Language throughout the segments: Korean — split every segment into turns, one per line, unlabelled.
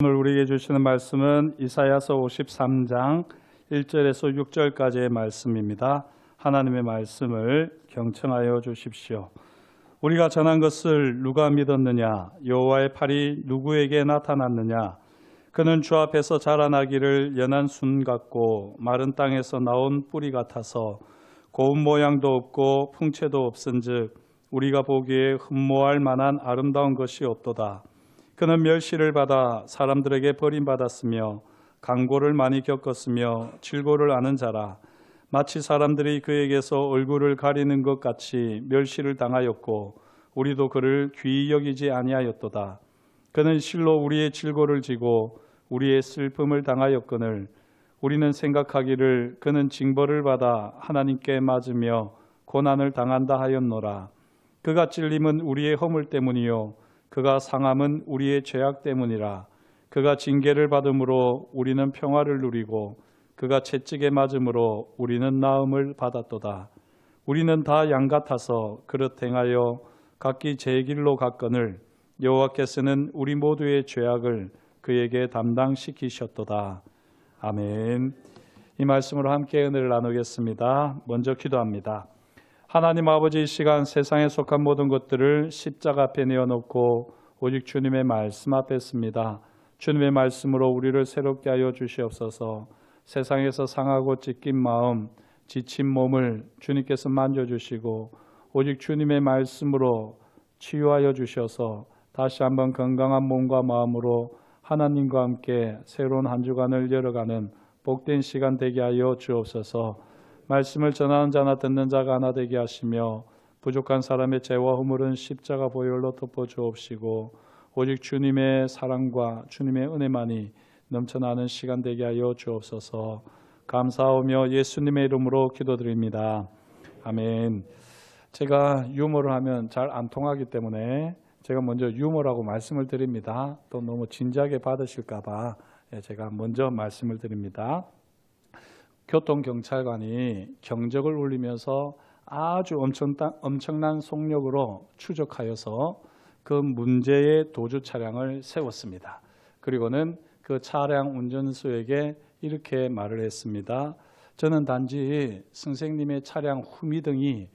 오늘 우리에게 주시는 말씀은 이사야서 53장 1절에서 6절까지의 말씀입니다. 하나님의 말씀을 경청하여 주십시오. 우리가 전한 것을 누가 믿었느냐? 여호와의 팔이 누구에게 나타났느냐? 그는 주 앞에서 자라나기를 연한 순 같고 마른 땅에서 나온 뿌리 같아서 고운 모양도 없고 풍채도 없은즉 우리가 보기에 흠모할 만한 아름다운 것이 없도다. 그는 멸시를 받아 사람들에게 버림받았으며 강고를 많이 겪었으며 질고를 아는 자라. 마치 사람들이 그에게서 얼굴을 가리는 것 같이 멸시를 당하였고 우리도 그를 귀히 여기지 아니하였도다. 그는 실로 우리의 질고를 지고 우리의 슬픔을 당하였거늘 우리는 생각하기를 그는 징벌을 받아 하나님께 맞으며 고난을 당한다 하였노라. 그가 찔림은 우리의 허물 때문이요 그가 상함은 우리의 죄악 때문이라. 그가 징계를 받음으로 우리는 평화를 누리고 그가 채찍에 맞음으로 우리는 나음을 받았도다. 우리는 다 양 같아서 그릇 행하여 각기 제 길로 갔거늘 여호와께서는 우리 모두의 죄악을 그에게 담당시키셨도다. 아멘. 이 말씀으로 함께 은혜를 나누겠습니다. 먼저 기도합니다. 하나님 아버지, 이 시간 세상에 속한 모든 것들을 십자가 앞에 내어놓고 오직 주님의 말씀 앞에 씁니다. 주님의 말씀으로 우리를 새롭게 하여 주시옵소서. 세상에서 상하고 찢긴 마음, 지친 몸을 주님께서 만져주시고 오직 주님의 말씀으로 치유하여 주셔서 다시 한번 건강한 몸과 마음으로 하나님과 함께 새로운 한 주간을 열어가는 복된 시간 되게 하여 주옵소서. 말씀을 전하는 자나 듣는 자가 하나 되게 하시며 부족한 사람의 죄와 허물은 십자가 보혈로 덮어주옵시고 오직 주님의 사랑과 주님의 은혜만이 넘쳐나는 시간 되게 하여 주옵소서. 감사하며 예수님의 이름으로 기도드립니다. 아멘. 제가 유머를 하면 잘 안 통하기 때문에 제가 먼저 유머라고 말씀을 드립니다. 또 너무 진지하게 받으실까 봐 제가 먼저 말씀을 드립니다. 교통경찰관이 경적을 울리면서 아주 엄청난 속력으로 추적하여서 그 문제의 도주 차량을 세웠습니다. 그리고는 그 차량 운전수에게 이렇게 말을 했습니다. 저는 단지 선생님의 차량 후미등이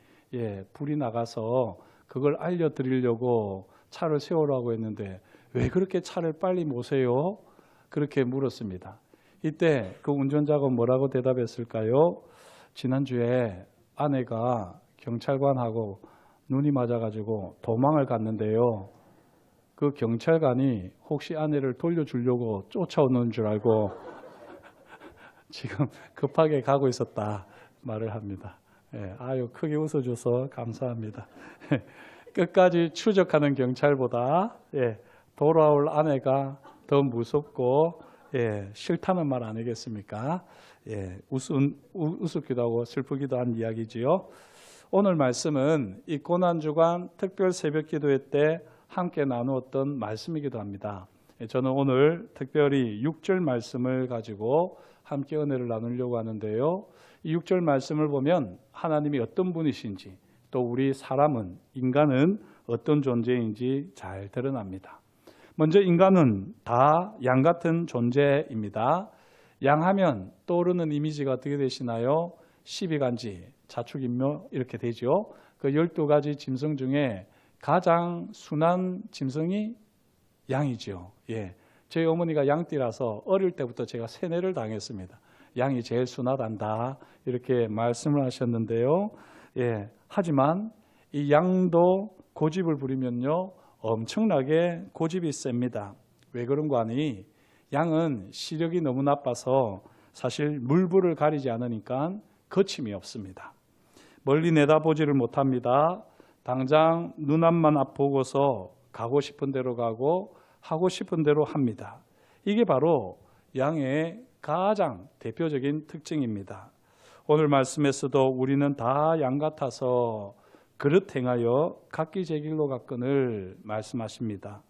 불이 나가서 그걸 알려드리려고 차를 세우라고 했는데 왜 그렇게 차를 빨리 모세요? 그렇게 물었습니다. 이때 그 운전자가 뭐라고 대답했을까요? 지난주에 아내가 경찰관하고 눈이 맞아가지고 도망을 갔는데요. 그 경찰관이 혹시 아내를 돌려주려고 쫓아오는 줄 알고 지금 급하게 가고 있었다 말을 합니다. 아유, 크게 웃어줘서 감사합니다. 끝까지 추적하는 경찰보다 돌아올 아내가 더 무섭고 싫다는 말 아니겠습니까? 우습기도 하고 슬프기도 한 이야기지요. 오늘 말씀은 이 고난주간 특별 새벽 기도회 때 함께 나누었던 말씀이기도 합니다. 저는 오늘 특별히 6절 말씀을 가지고 함께 은혜를 나누려고 하는데요. 이 6절 말씀을 보면 하나님이 어떤 분이신지 또 우리 사람은, 인간은 어떤 존재인지 잘 드러납니다. 먼저 인간은 다 양 같은 존재입니다. 양하면 떠오르는 이미지가 어떻게 되시나요? 12간지, 자축인묘 이렇게 되죠. 그 12가지 짐승 중에 가장 순한 짐승이 양이죠. 저희 어머니가 양띠라서 어릴 때부터 제가 세뇌를 당했습니다. 양이 제일 순하단다 이렇게 말씀을 하셨는데요. 하지만 이 양도 고집을 부리면요 엄청나게 고집이 셉니다. 왜 그런 거 아니? 양은 시력이 너무 나빠서 사실 물불을 가리지 않으니까 거침이 없습니다. 멀리 내다보지를 못합니다. 당장 눈앞만 보고서 가고 싶은 대로 가고 하고 싶은 대로 합니다. 이게 바로 양의 가장 대표적인 특징입니다. 오늘 말씀에서도 우리는 다 양 같아서 그릇 행하여 각기 제 길로 갔거늘 말씀하십니다.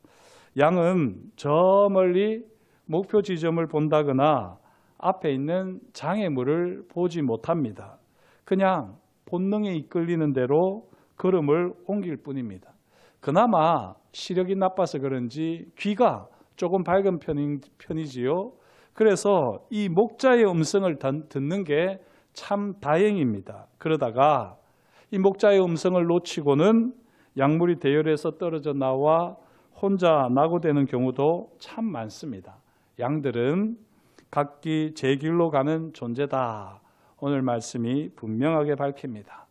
양은 저 멀리 목표 지점을 본다거나 앞에 있는 장애물을 보지 못합니다. 그냥 본능에 이끌리는 대로 걸음을 옮길 뿐입니다. 그나마 시력이 나빠서 그런지 귀가 조금 밝은 편이지요. 그래서 이 목자의 음성을 듣는 게 참 다행입니다. 그러다가 이 목자의 음성을 놓치고는 약물이 대열에서 떨어져 나와 혼자 낙오되는 경우도 참 많습니다. 양들은 각기 제 길로 가는 존재다. 오늘 말씀이 분명하게 밝힙니다.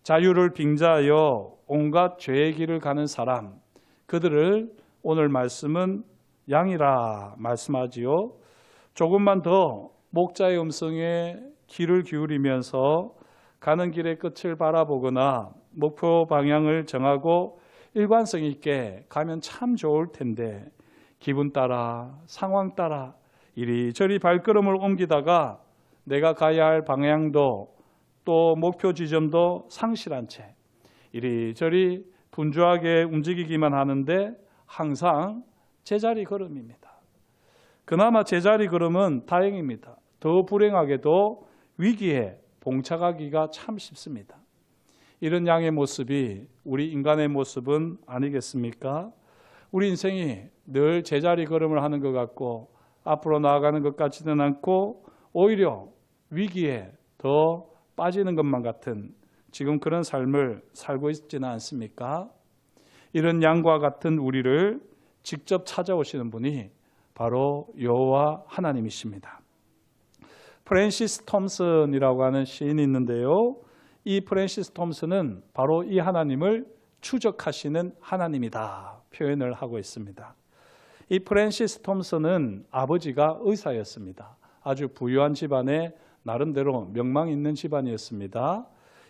자유를 빙자하여 온갖 죄의 길을 가는 사람, 그들을 오늘 말씀은 양이라 말씀하지요. 조금만 더 목자의 음성에 귀를 기울이면서 가는 길의 끝을 바라보거나 목표 방향을 정하고 일관성 있게 가면 참 좋을 텐데 기분 따라 상황 따라 이리저리 발걸음을 옮기다가 내가 가야 할 방향도 또 목표 지점도 상실한 채 이리저리 분주하게 움직이기만 하는데 항상 제자리 걸음입니다. 그나마 제자리 걸음은 다행입니다. 더 불행하게도 위기에 봉착하기가 참 쉽습니다. 이런 양의 모습이 우리 인간의 모습은 아니겠습니까? 우리 인생이 늘 제자리 걸음을 하는 것 같고 앞으로 나아가는 것 같지는 않고 오히려 위기에 더 빠지는 것만 같은 지금 그런 삶을 살고 있지는 않습니까? 이런 양과 같은 우리를 직접 찾아오시는 분이 바로 여호와 하나님이십니다. 프랜시스 톰슨이라고 하는 시인이 있는데요. 이 프랜시스 톰슨은 바로 이 하나님을 추적하시는 하나님이다 표현을 하고 있습니다. 이 프랜시스 톰슨은 아버지가 의사였습니다. 아주 부유한 집안에 나름대로 명망 있는 집안이었습니다.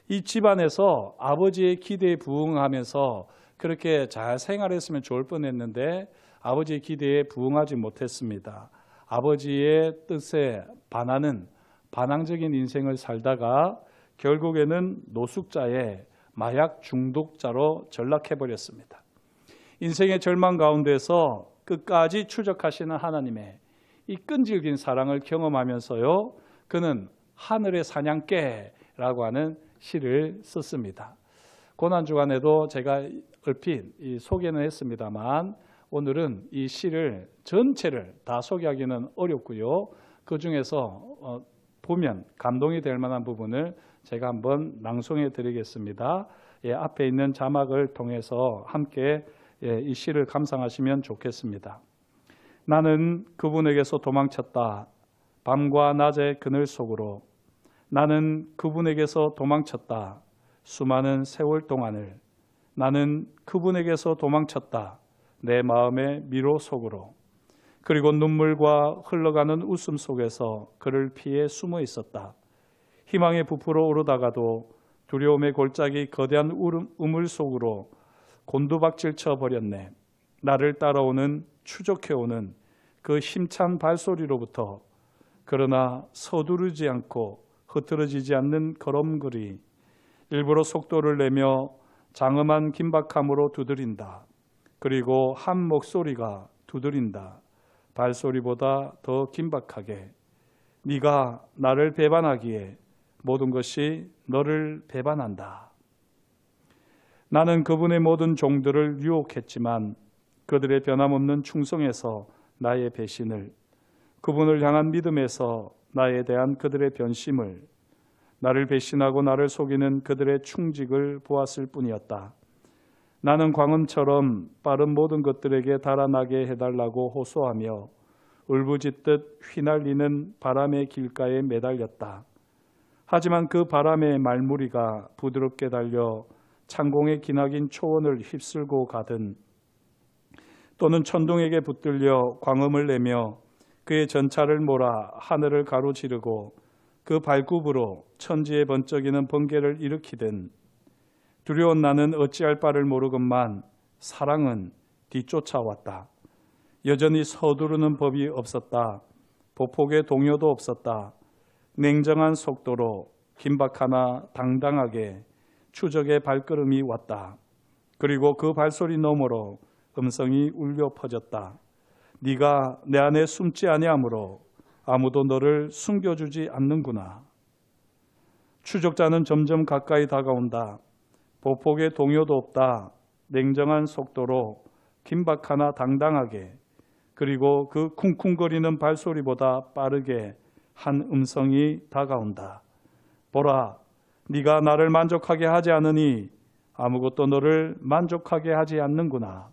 이 집안에서 아버지의 기대에 부응하면서 그렇게 잘 생활했으면 좋을 뻔했는데 아버지의 기대에 부응하지 못했습니다. 아버지의 뜻에 반하는 반항적인 인생을 살다가 결국에는 노숙자의 마약 중독자로 전락해버렸습니다. 인생의 절망 가운데서 끝까지 추적하시는 하나님의 이 끈질긴 사랑을 경험하면서요, 그는 하늘의 사냥개라고 하는 시를 썼습니다. 고난주간에도 제가 얼핏 소개는 했습니다만 오늘은 이 시를 전체를 다 소개하기는 어렵고요. 그 중에서 보면 감동이 될 만한 부분을 제가 한번 낭송해 드리겠습니다. 앞에 있는 자막을 통해서 함께 이 시를 감상하시면 좋겠습니다. 나는 그분에게서 도망쳤다. 밤과 낮의 그늘 속으로. 나는 그분에게서 도망쳤다. 수많은 세월 동안을. 나는 그분에게서 도망쳤다. 내 마음의 미로 속으로. 그리고 눈물과 흘러가는 웃음 속에서 그를 피해 숨어 있었다. 희망의 부풀어 오르다가도 두려움의 골짜기 거대한 우물 속으로 곤두박질 쳐버렸네. 나를 따라오는 추적해오는 그 힘찬 발소리로부터. 그러나 서두르지 않고 흐트러지지 않는 걸음걸이. 일부러 속도를 내며 장엄한 긴박함으로 두드린다. 그리고 한 목소리가 두드린다. 발소리보다 더 긴박하게. 네가 나를 배반하기에 모든 것이 너를 배반한다. 나는 그분의 모든 종들을 유혹했지만 그들의 변함없는 충성에서 나의 배신을, 그분을 향한 믿음에서 나에 대한 그들의 변심을, 나를 배신하고 나를 속이는 그들의 충직을 보았을 뿐이었다. 나는 광음처럼 빠른 모든 것들에게 달아나게 해달라고 호소하며 울부짖듯 휘날리는 바람의 길가에 매달렸다. 하지만 그 바람의 말무리가 부드럽게 달려 창공의 기나긴 초원을 휩쓸고 가든 또는 천둥에게 붙들려 광음을 내며 그의 전차를 몰아 하늘을 가로지르고 그 발굽으로 천지에 번쩍이는 번개를 일으키든 두려운 나는 어찌할 바를 모르건만 사랑은 뒤쫓아왔다. 여전히 서두르는 법이 없었다. 보폭의 동요도 없었다. 냉정한 속도로 긴박하나 당당하게 추적의 발걸음이 왔다. 그리고 그 발소리 너머로 음성이 울려 퍼졌다. 네가 내 안에 숨지 아니하므로 아무도 너를 숨겨주지 않는구나. 추적자는 점점 가까이 다가온다. 보폭의 동요도 없다. 냉정한 속도로 긴박하나 당당하게 그리고 그 쿵쿵거리는 발소리보다 빠르게 한 음성이 다가온다. 보라, 네가 나를 만족하게 하지 않으니 아무것도 너를 만족하게 하지 않는구나.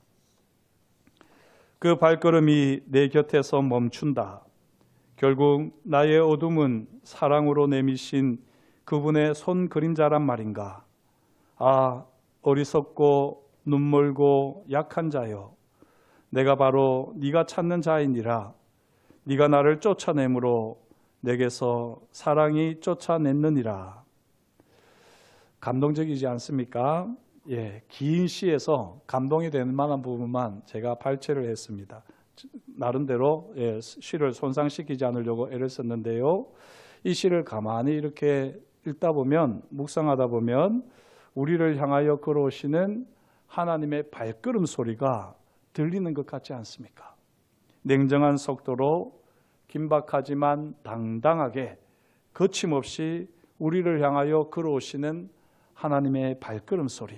그 발걸음이 내 곁에서 멈춘다. 결국 나의 어둠은 사랑으로 내미신 그분의 손 그림자란 말인가. 아, 어리석고 눈멀고 약한 자여, 내가 바로 네가 찾는 자이니라. 네가 나를 쫓아내므로 내게서 사랑이 쫓아냈느니라. 감동적이지 않습니까? 예, 긴 시에서 감동이 되는 만한 부분만 제가 발췌를 했습니다. 나름대로 시를 손상시키지 않으려고 애를 썼는데요. 이 시를 가만히 이렇게 읽다 보면, 묵상하다 보면 우리를 향하여 걸어오시는 하나님의 발걸음 소리가 들리는 것 같지 않습니까? 냉정한 속도로 긴박하지만 당당하게 거침없이 우리를 향하여 걸어오시는 하나님의 발걸음 소리.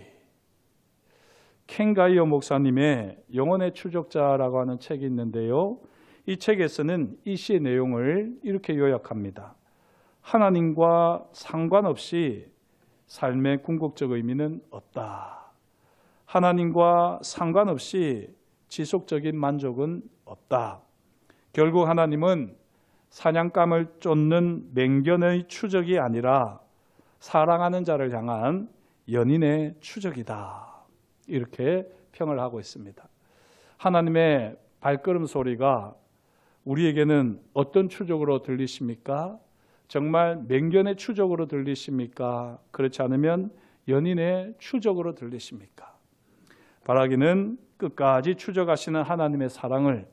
켄 가이어 목사님의 영혼의 추적자라고 하는 책이 있는데요. 이 책에서는 이 시의 내용을 이렇게 요약합니다. 하나님과 상관없이 삶의 궁극적 의미는 없다. 하나님과 상관없이 지속적인 만족은 없다. 결국 하나님은 사냥감을 쫓는 맹견의 추적이 아니라 사랑하는 자를 향한 연인의 추적이다. 이렇게 평을 하고 있습니다. 하나님의 발걸음 소리가 우리에게는 어떤 추적으로 들리십니까? 정말 맹견의 추적으로 들리십니까? 그렇지 않으면 연인의 추적으로 들리십니까? 바라기는 끝까지 추적하시는 하나님의 사랑을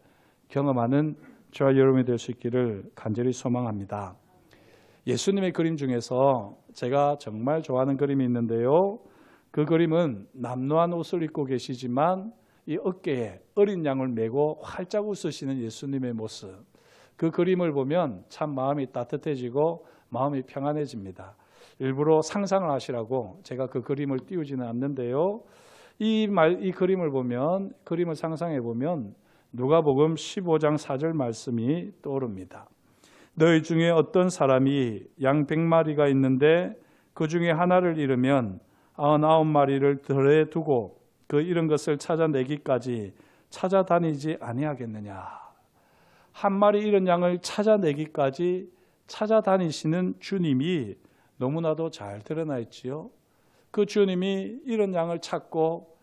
경험하는 저와 여러분이 될 수 있기를 간절히 소망합니다. 예수님의 그림 중에서 제가 정말 좋아하는 그림이 있는데요. 그 그림은 남루한 옷을 입고 계시지만 이 어깨에 어린 양을 메고 활짝 웃으시는 예수님의 모습. 그 그림을 보면 참 마음이 따뜻해지고 마음이 평안해집니다. 일부러 상상을 하시라고 제가 그 그림을 띄우지는 않는데요. 이 그림을 보면, 그림을 상상해 보면 누가복음 15장 4절 말씀이 떠오릅니다. 너희 중에 어떤 사람이 양 100마리가 있는데 그 중에 하나를 잃으면 99마리를 들에 두고 그 잃은 것을 찾아내기까지 찾아다니지 아니하겠느냐. 한 마리 잃은 양을 찾아내기까지 찾아다니시는 주님이 너무나도 잘 드러나 있지요. 그 주님이 잃은 양을 찾고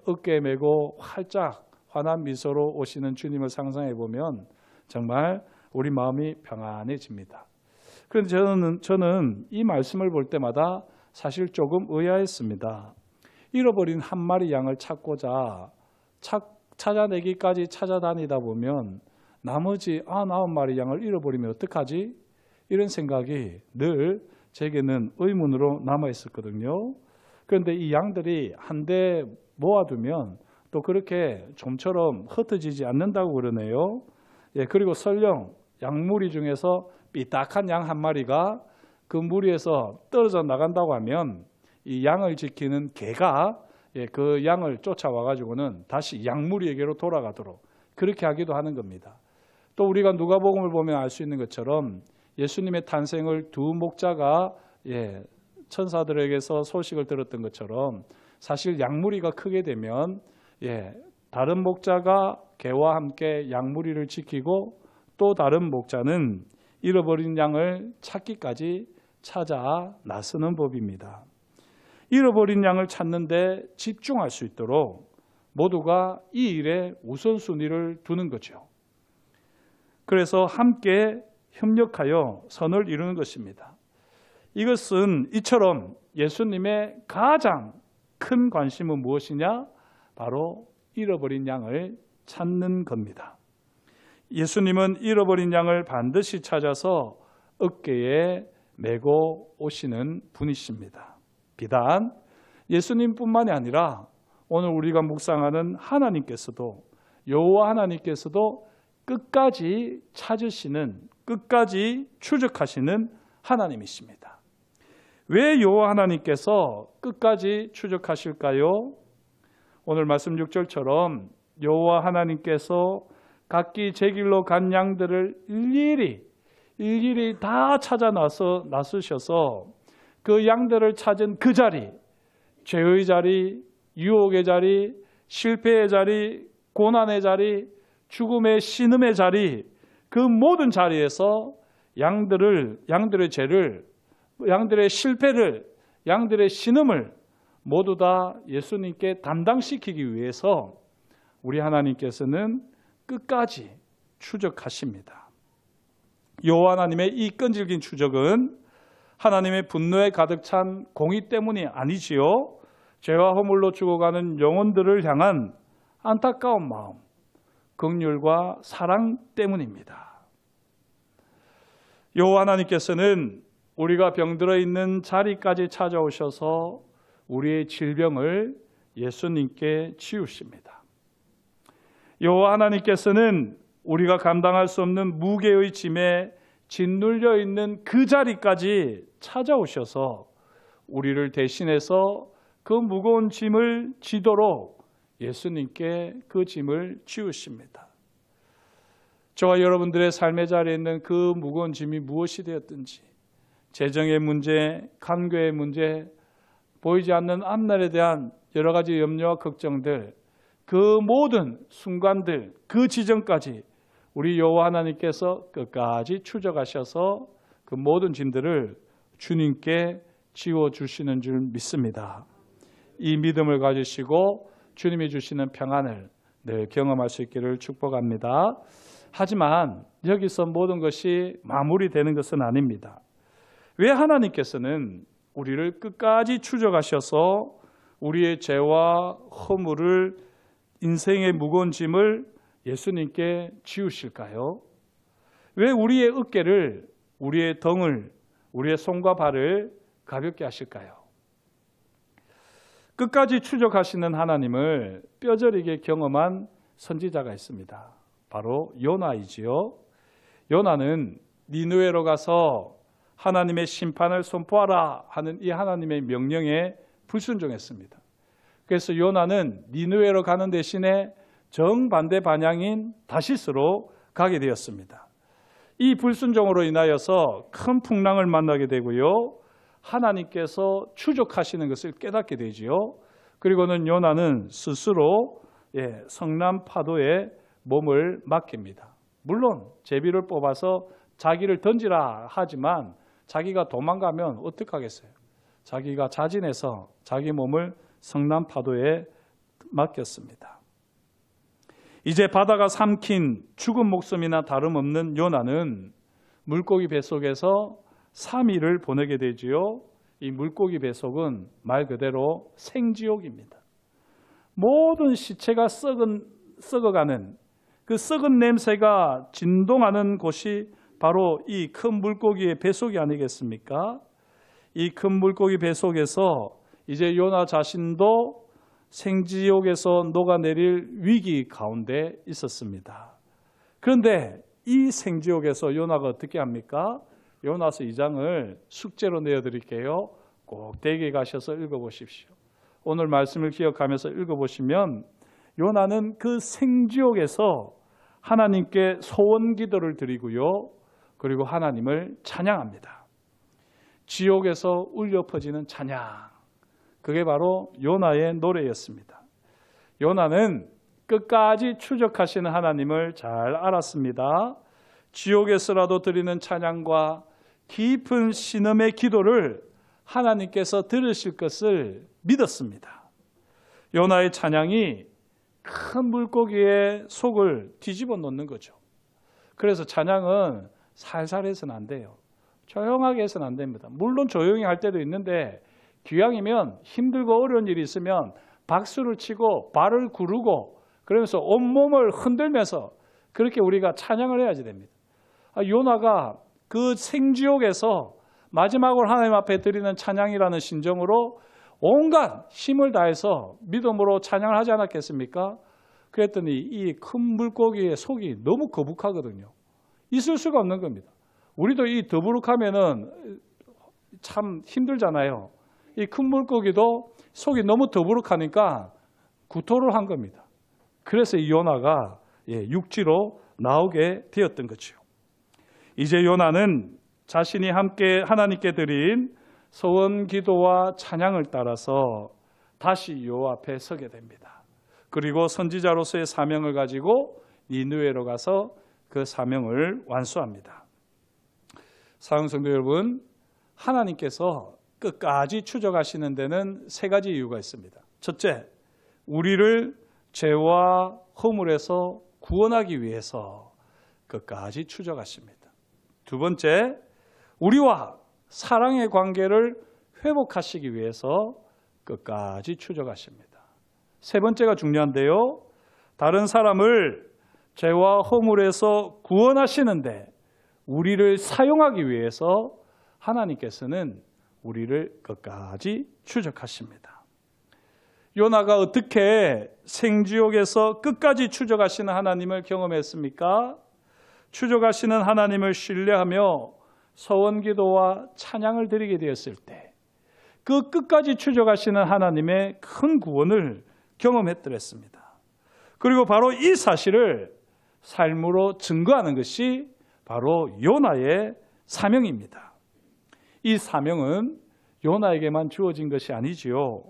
어깨에 메고 활짝 환한 미소로 오시는 주님을 상상해 보면 정말 우리 마음이 평안해집니다. 그런데 저는 이 말씀을 볼 때마다 사실 조금 의아했습니다. 잃어버린 한 마리 양을 찾고자 찾아내기까지 찾아다니다 보면 나머지 99마리 양을 잃어버리면 어떡하지? 이런 생각이 늘 제게는 의문으로 남아있었거든요. 그런데 이 양들이 한데 모아두면 또 그렇게 좀처럼 흩어지지 않는다고 그러네요. 그리고 설령 양무리 중에서 삐딱한 양 한 마리가 그 무리에서 떨어져 나간다고 하면 이 양을 지키는 개가 그 양을 쫓아와가지고는 다시 양무리에게로 돌아가도록 그렇게 하기도 하는 겁니다. 또 우리가 누가복음을 보면 알 수 있는 것처럼 예수님의 탄생을 두 목자가 천사들에게서 소식을 들었던 것처럼 사실 양무리가 크게 되면 다른 목자가 개와 함께 양무리를 지키고 또 다른 목자는 잃어버린 양을 찾기까지 찾아 나서는 법입니다. 잃어버린 양을 찾는데 집중할 수 있도록 모두가 이 일에 우선순위를 두는 거죠. 그래서 함께 협력하여 선을 이루는 것입니다. 이것은 이처럼 예수님의 가장 큰 관심은 무엇이냐? 바로 잃어버린 양을 찾는 겁니다. 예수님은 잃어버린 양을 반드시 찾아서 어깨에 메고 오시는 분이십니다. 비단 예수님뿐만이 아니라 오늘 우리가 묵상하는 하나님께서도, 여호와 하나님께서도 끝까지 찾으시는, 끝까지 추적하시는 하나님이십니다. 왜 여호와 하나님께서 끝까지 추적하실까요? 오늘 말씀 6절처럼 여호와 하나님께서 각기 제 길로 간 양들을 일일이 다 찾아 나서셔서 그 양들을 찾은 그 자리, 죄의 자리, 유혹의 자리, 실패의 자리, 고난의 자리, 죽음의 신음의 자리, 그 모든 자리에서 양들의 죄를, 양들의 실패를, 양들의 신음을 모두 다 예수님께 담당시키기 위해서 우리 하나님께서는 끝까지 추적하십니다. 여호와 하나님의 이 끈질긴 추적은 하나님의 분노에 가득 찬 공의 때문이 아니지요. 죄와 허물로 죽어가는 영혼들을 향한 안타까운 마음, 긍휼과 사랑 때문입니다. 여호와 하나님께서는 우리가 병들어 있는 자리까지 찾아오셔서 우리의 질병을 예수님께 치우십니다. 여호와 하나님께서는 우리가 감당할 수 없는 무게의 짐에 짓눌려 있는 그 자리까지 찾아오셔서 우리를 대신해서 그 무거운 짐을 지도록 예수님께 그 짐을 지우십니다. 저와 여러분들의 삶의 자리에 있는 그 무거운 짐이 무엇이 되었든지, 재정의 문제, 간교의 문제, 보이지 않는 앞날에 대한 여러 가지 염려와 걱정들, 그 모든 순간들, 그 지점까지 우리 여호와 하나님께서 끝까지 추적하셔서 그 모든 짐들을 주님께 지워주시는 줄 믿습니다. 이 믿음을 가지시고 주님이 주시는 평안을 늘 경험할 수 있기를 축복합니다. 하지만 여기서 모든 것이 마무리되는 것은 아닙니다. 왜 하나님께서는 우리를 끝까지 추적하셔서 우리의 죄와 허물을, 인생의 무거운 짐을 예수님께 지우실까요? 왜 우리의 어깨를, 우리의 덩을, 우리의 손과 발을 가볍게 하실까요? 끝까지 추적하시는 하나님을 뼈저리게 경험한 선지자가 있습니다. 바로 요나이지요. 요나는 니느웨로 가서 하나님의 심판을 선포하라 하는 이 하나님의 명령에 불순종했습니다. 그래서 요나는 니느웨로 가는 대신에 정반대 방향인 다시스로 가게 되었습니다. 이 불순종으로 인하여서 큰 풍랑을 만나게 되고요. 하나님께서 추적하시는 것을 깨닫게 되지요. 그리고는 요나는 스스로 성남 파도에 몸을 맡깁니다. 물론 제비를 뽑아서 자기를 던지라 하지만 자기가 도망가면 어떡하겠어요? 자기가 자진해서 자기 몸을 성남 파도에 맡겼습니다. 이제 바다가 삼킨 죽은 목숨이나 다름없는 요나는 물고기 뱃속에서 3일을 보내게 되지요. 이 물고기 뱃속은 말 그대로 생지옥입니다. 모든 시체가 썩어가는 그 썩은 냄새가 진동하는 곳이 바로 이 큰 물고기의 뱃속이 아니겠습니까? 이 큰 물고기 뱃속에서 이제 요나 자신도 생지옥에서 녹아내릴 위기 가운데 있었습니다. 그런데 이 생지옥에서 요나가 어떻게 합니까? 요나서 2장을 숙제로 내어드릴게요. 꼭 댁에 가셔서 읽어보십시오. 오늘 말씀을 기억하면서 읽어보시면 요나는 그 생지옥에서 하나님께 소원 기도를 드리고요. 그리고 하나님을 찬양합니다. 지옥에서 울려 퍼지는 찬양. 그게 바로 요나의 노래였습니다. 요나는 끝까지 추적하시는 하나님을 잘 알았습니다. 지옥에서라도 드리는 찬양과 깊은 신음의 기도를 하나님께서 들으실 것을 믿었습니다. 요나의 찬양이 큰 물고기의 속을 뒤집어 놓는 거죠. 그래서 찬양은 살살 해서는 안 돼요. 조용하게 해서는 안 됩니다. 물론 조용히 할 때도 있는데 기왕이면 힘들고 어려운 일이 있으면 박수를 치고 발을 구르고 그러면서 온몸을 흔들면서 그렇게 우리가 찬양을 해야지 됩니다. 요나가 그 생지옥에서 마지막으로 하나님 앞에 드리는 찬양이라는 심정으로 온갖 힘을 다해서 믿음으로 찬양을 하지 않았겠습니까? 그랬더니 이 큰 물고기의 속이 너무 거북하거든요. 있을 수가 없는 겁니다. 우리도 이 더부룩하면은 참 힘들잖아요. 이 큰 물고기도 속이 너무 더부룩하니까 구토를 한 겁니다. 그래서 이 요나가 육지로 나오게 되었던 거죠. 이제 요나는 자신이 함께 하나님께 드린 서원 기도와 찬양을 따라서 다시 요 앞에 서게 됩니다. 그리고 선지자로서의 사명을 가지고 니느웨로 가서 그 사명을 완수합니다. 사랑하는 성도 여러분, 하나님께서 끝까지 추적하시는 데는 세 가지 이유가 있습니다. 첫째, 우리를 죄와 허물에서 구원하기 위해서 끝까지 추적하십니다. 두 번째, 우리와 사랑의 관계를 회복하시기 위해서 끝까지 추적하십니다. 세 번째가 중요한데요. 다른 사람을 죄와 허물에서 구원하시는데 우리를 사용하기 위해서 하나님께서는 우리를 끝까지 추적하십니다. 요나가 어떻게 생지옥에서 끝까지 추적하시는 하나님을 경험했습니까? 추적하시는 하나님을 신뢰하며 서원기도와 찬양을 드리게 되었을 때 그 끝까지 추적하시는 하나님의 큰 구원을 경험했더랬습니다. 그리고 바로 이 사실을 삶으로 증거하는 것이 바로 요나의 사명입니다. 이 사명은 요나에게만 주어진 것이 아니지요.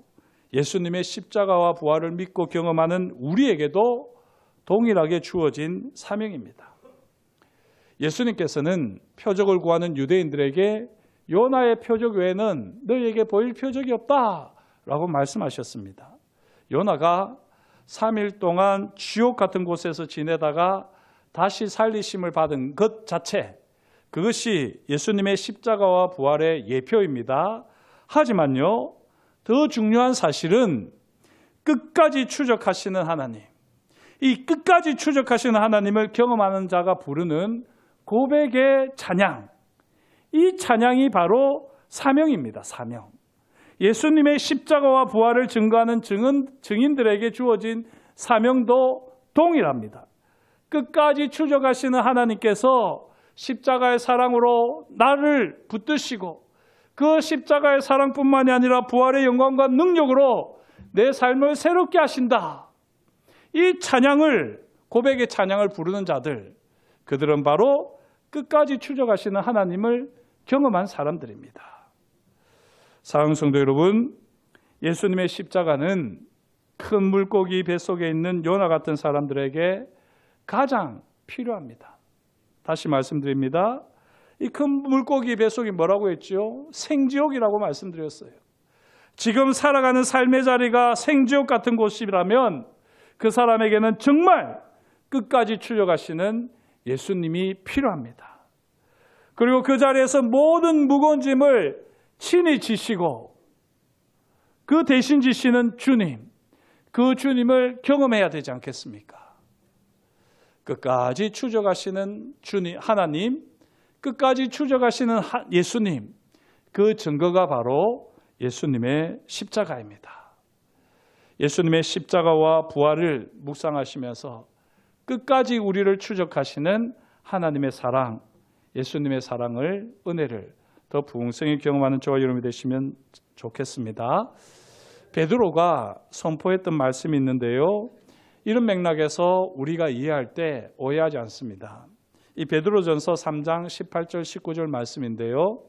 예수님의 십자가와 부활을 믿고 경험하는 우리에게도 동일하게 주어진 사명입니다. 예수님께서는 표적을 구하는 유대인들에게 요나의 표적 외에는 너희에게 보일 표적이 없다라고 말씀하셨습니다. 요나가 3일 동안 지옥 같은 곳에서 지내다가 다시 살리심을 받은 것 자체, 그것이 예수님의 십자가와 부활의 예표입니다. 하지만요, 더 중요한 사실은 끝까지 추적하시는 하나님, 이 끝까지 추적하시는 하나님을 경험하는 자가 부르는 고백의 찬양, 이 찬양이 바로 사명입니다. 사명. 예수님의 십자가와 부활을 증거하는 증인들에게 주어진 사명도 동일합니다. 끝까지 추적하시는 하나님께서 십자가의 사랑으로 나를 붙드시고 그 십자가의 사랑뿐만이 아니라 부활의 영광과 능력으로 내 삶을 새롭게 하신다. 이 찬양을, 고백의 찬양을 부르는 자들, 그들은 바로 끝까지 추적하시는 하나님을 경험한 사람들입니다. 사랑하는 성도 여러분, 예수님의 십자가는 큰 물고기 뱃속에 있는 요나 같은 사람들에게 가장 필요합니다. 다시 말씀드립니다. 이 큰 물고기 뱃속이 뭐라고 했죠? 생지옥이라고 말씀드렸어요. 지금 살아가는 삶의 자리가 생지옥 같은 곳이라면 그 사람에게는 정말 끝까지 추적하시는 예수님이 필요합니다. 그리고 그 자리에서 모든 무거운 짐을 친히 지시고 그 대신 지시는 주님, 그 주님을 경험해야 되지 않겠습니까? 끝까지 추적하시는 주님, 하나님, 끝까지 추적하시는 예수님, 그 증거가 바로 예수님의 십자가입니다. 예수님의 십자가와 부활을 묵상하시면서 끝까지 우리를 추적하시는 하나님의 사랑, 예수님의 사랑을, 은혜를 더 부흥성히 경험하는 저와 여러분이 되시면 좋겠습니다. 베드로가 선포했던 말씀이 있는데요. 이런 맥락에서 우리가 이해할 때 오해하지 않습니다. 이 베드로전서 3장 18절 19절 말씀인데요.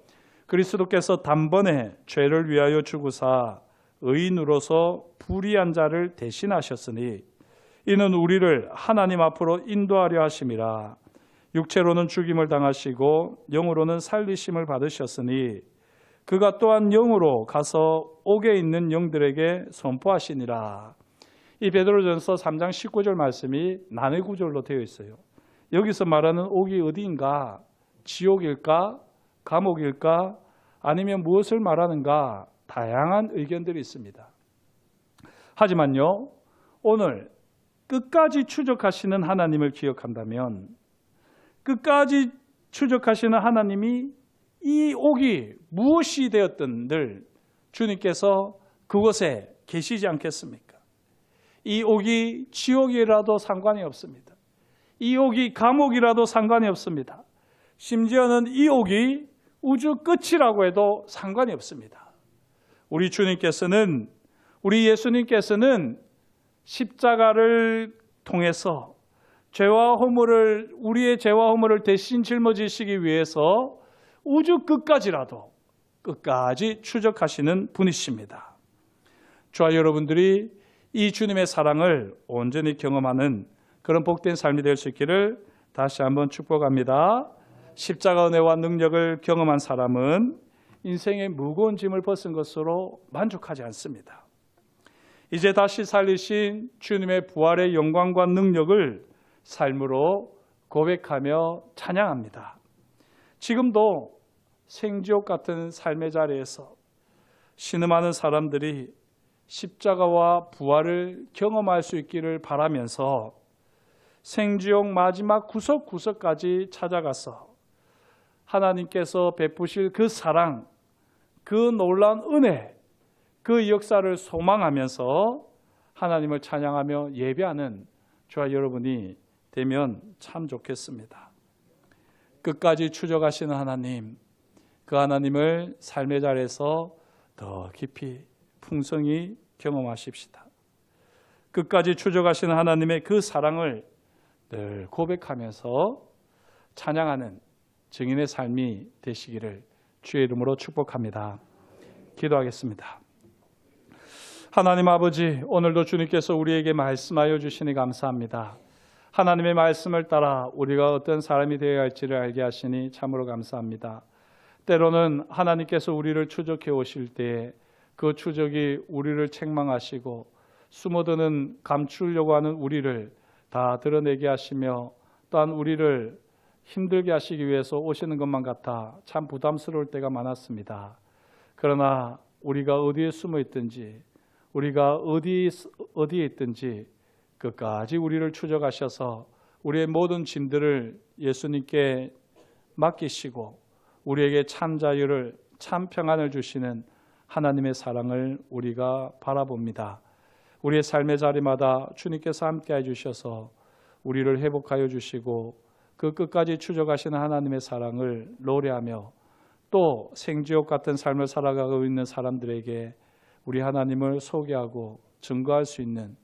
그리스도께서 단번에 죄를 위하여 죽으사 의인으로서 불의한 자를 대신하셨으니 이는 우리를 하나님 앞으로 인도하려 하심이라. 육체로는 죽임을 당하시고 영으로는 살리심을 받으셨으니 그가 또한 영으로 가서 옥에 있는 영들에게 선포하시니라. 이 베드로전서 3장 19절 말씀이 난해 구절로 되어 있어요. 여기서 말하는 옥이 어디인가? 지옥일까? 감옥일까? 아니면 무엇을 말하는가? 다양한 의견들이 있습니다. 하지만요, 오늘 끝까지 추적하시는 하나님을 기억한다면 끝까지 추적하시는 하나님이 이 옥이 무엇이 되었든들 주님께서 그곳에 계시지 않겠습니까? 이 옥이 지옥이라도 상관이 없습니다. 이 옥이 감옥이라도 상관이 없습니다. 심지어는 이 옥이 우주 끝이라고 해도 상관이 없습니다. 우리 주님께서는, 우리 예수님께서는 십자가를 통해서 우리의 죄와 허물을 대신 짊어지시기 위해서 우주 끝까지 추적하시는 분이십니다. 저와 여러분들이 이 주님의 사랑을 온전히 경험하는 그런 복된 삶이 될 수 있기를 다시 한번 축복합니다. 십자가 은혜와 능력을 경험한 사람은 인생의 무거운 짐을 벗은 것으로 만족하지 않습니다. 이제 다시 살리신 주님의 부활의 영광과 능력을 삶으로 고백하며 찬양합니다. 지금도 생지옥 같은 삶의 자리에서 신음하는 사람들이 십자가와 부활을 경험할 수 있기를 바라면서 생지옥 마지막 구석구석까지 찾아가서 하나님께서 베푸실 그 사랑, 그 놀라운 은혜, 그 역사를 소망하면서 하나님을 찬양하며 예배하는 저와 여러분이 되면 참 좋겠습니다. 끝까지 추적하시는 하나님, 그 하나님을 삶의 자리에서 더 깊이 풍성히 경험하십시다. 끝까지 추적하시는 하나님의 그 사랑을 늘 고백하면서 찬양하는 증인의 삶이 되시기를 주의 이름으로 축복합니다. 기도하겠습니다. 하나님 아버지, 오늘도 주님께서 우리에게 말씀하여 주시니 감사합니다. 하나님의 말씀을 따라 우리가 어떤 사람이 되어야 할지를 알게 하시니 참으로 감사합니다. 때로는 하나님께서 우리를 추적해 오실 때에 그 추적이 우리를 책망하시고 숨어드는 감추려고 하는 우리를 다 드러내게 하시며 또한 우리를 힘들게 하시기 위해서 오시는 것만 같아 참 부담스러울 때가 많았습니다. 그러나 우리가 어디에 숨어 있든지 우리가 어디에 있든지 끝까지 우리를 추적하셔서 우리의 모든 짐들을 예수님께 맡기시고 우리에게 참 자유를 참 평안을 주시는 하나님의 사랑을 우리가 바라봅니다. 우리의 삶의 자리마다 주님께서 함께해 주셔서 우리를 회복하여 주시고 그 끝까지 추적하시는 하나님의 사랑을 노래하며 또 생지옥 같은 삶을 살아가고 있는 사람들에게 우리 하나님을 소개하고 증거할 수 있는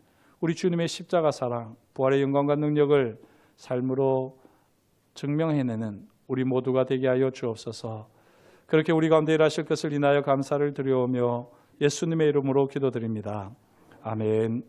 우리 주님의 십자가 사랑, 부활의 영광과 능력을 삶으로 증명해내는 우리 모두가 되게 하여 주옵소서. 그렇게 우리 가운데 일하실 것을 인하여 감사를 드려오며 예수님의 이름으로 기도드립니다. 아멘.